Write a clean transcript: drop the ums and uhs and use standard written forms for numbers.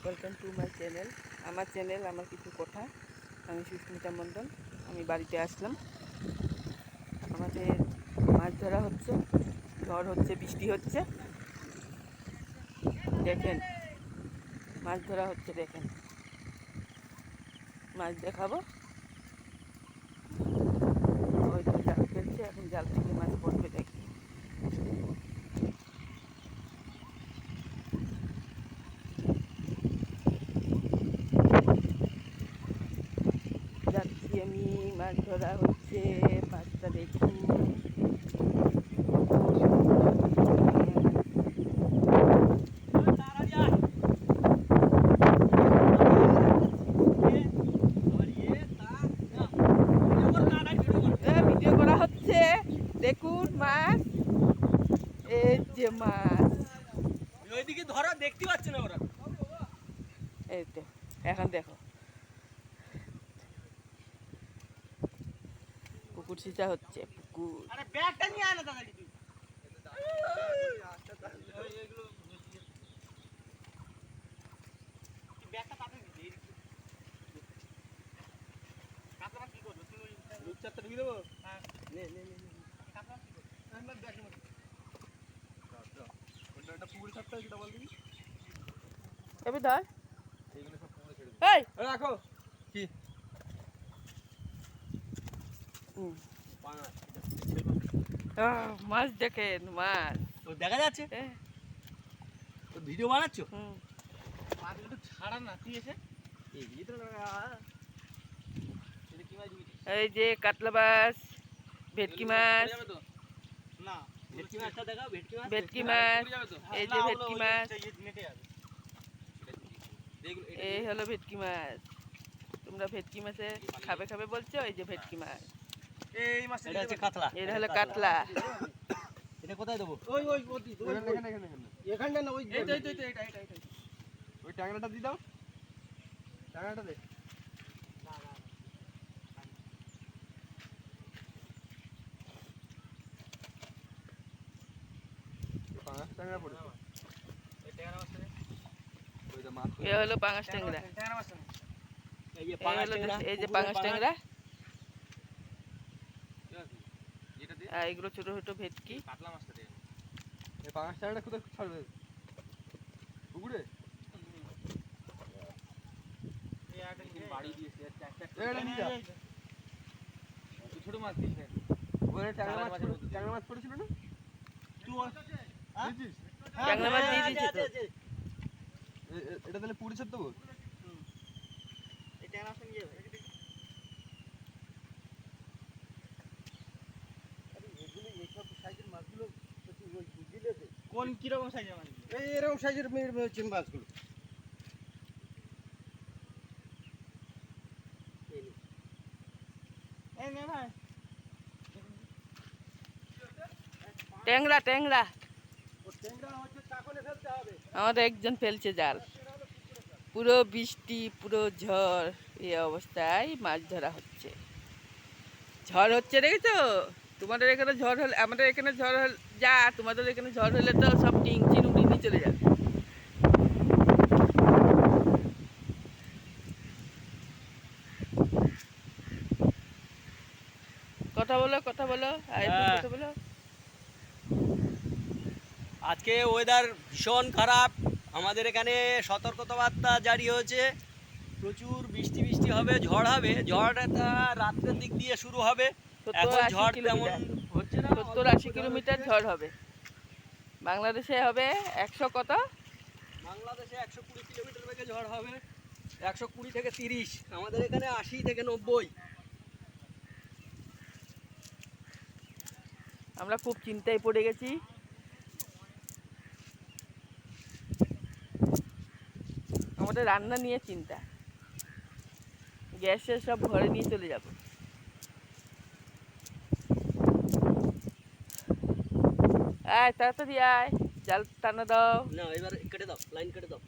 Welcome to my channel. আমার channel আমার কিছু কথা। আমি সুস্মিতা মণ্ডল। আমি বাড়িতে আসলাম। আমাদের মাছ ধরা হচ্ছে, ঝড় হচ্ছে, বৃষ্টি হচ্ছে। দেখেন মাছ ধরা হচ্ছে, দেখেন মাছ দেখাবো। হয়তো জাল ফেলছে, এখন জাল থেকে মাছ পড়বে, দেখি। যাচ্ছি আমি, মাছ ধরা হচ্ছে, মাছটা দেখি। ভিডিও করা হচ্ছে, দেখুন মাছ, এই যে মাছ। ওইদিকে ধরা দেখতে পাচ্ছে না ওরা। এই তো এখন দেখো, পুকুর সিঁচা হচ্ছে, পুকুর। আরে ব্যাগটা নিয়ে আয় না তাড়াতাড়ি তুই। ব্যাগটা তাড়াতাড়ি দে। কাতলা কি করব? তুই ওই রূপচাঁদটা ঢুকিয়ে দেবো? হ্যাঁ, নে নে নে। কাতলা কি করব? আমরা ব্যাগের মধ্যে। আচ্ছা। ওটা একটা পুকুর ছাড়তে হয়, সেটা বল দিবি। এবার ধর, এইগুলো সব পুকুরে ছেড়ে দে। এই রাখো। কি? মাছ দেখেন, মাছ। ও দেখা যাচ্ছে? তো ভিডিও বানাচ্ছো? মাছগুলো একটু ছাড়া না, তুই এসে এই তো এটা কি মাছ দিবি? এই যে কাতলা মাছ, ভেটকি মাছ, না ভেটকি মাছটা দেখাও। ভেটকি মাছ, ভেটকি মাছ, এই যে ভেটকি মাছ, নেটে আছে। এই হলো ভেটকি মাছ। তোমরা ভেটকি মাছে খাবে খাবে বলছো, এই যে ভেটকি মাছ। এই মাছটা এটা হচ্ছে কাতলা। এটা হলো কাতলা। এটা কোথায় দেবো? ওই ওই এখানে এখানটা না, ওই এটা ওই ট্যাংরাটা দি দাও। ট্যাংরাটা দে। না না পাঁচ ট্যাংরা পড়ে। এই ট্যাংরা মাছটা দে। ওই যে মাছ। এ হলো পাঙাশ ট্যাংরা। ট্যাংরা মাছ না। এই যে এই পাঙাশ হলো, ট্যাংরা। এই যে পাঙাশ ট্যাংরা। এটা দে। আর এগুলো ছোট ছোট ভেটকি। কাতলা মাছটা দে। এই পাঙাশ ট্যাংরাটা কোথায় ছাড়বে? পুকুরে? এই আটা বাড়ি দিয়েছে একটা নিয়ে যা। ছোট মাছ দিস না। ওখানে ট্যাংরা মাছ পড়েছিল না? তুই দিয়েছিস? ট্যাংরা মাছ দিয়ে দিয়েছে তো। এটা তাহলে পুরি ছেড়ে দেবো? এই ট্যাংরা মাছ নিয়ে যাবে। এইসব সাইজের মাছগুলো দিলে কোন কিরকম সাইজের মাছ? এই এরকম সাইজের মাছগুলো। এই নে ভাই। ট্যাংরা, ট্যাংরা। ও ট্যাংরা হচ্ছে চাকলে ফেলতে হবে। আমাদের একজন ফেলছে জাল। পুরো বৃষ্টি, পুরো ঝড়, এই অবস্থায় মাছ ধরা হচ্ছে। ঝড় হচ্ছে, দেখেছো? তোমাদের এখানে ঝড় হলে, আমাদের এখানে ঝড় হলে যা, তোমাদের এখানে ঝড় হলে তো সব টিং চিন উড়িয়ে চলে যাবে। কথা বলো, কথা বলো, কথা বলো। আজকে ওয়েদার ভীষণ খারাপ। আমাদের এখানে সতর্কতাবার্তা জারি হয়েছে। প্রচুর বৃষ্টি বৃষ্টি হবে, ঝড় হবে। ঝড়টা রাত্রের দিক দিয়ে শুরু হবে। এখন ঝড় তেমন হচ্ছে না। 70-80 কিলোমিটার ঝড় হবে। বাংলাদেশে হবে 100 কত? বাংলাদেশে 120 কিলোমিটার বেগে ঝড় হবে। 120 থেকে 30। আমাদের এখানে 80 থেকে 90। আমরা খুব চিন্তায় পড়ে গেছি। আমাদের রান্না নিয়ে চিন্তা। গ্যাসের সব ঘরে নিয়ে চলে যাব। আয় তাড়াতাড়ি আয়, জাল টানা দাও। না এবার কেটে দাও, লাইন কেটে দাও।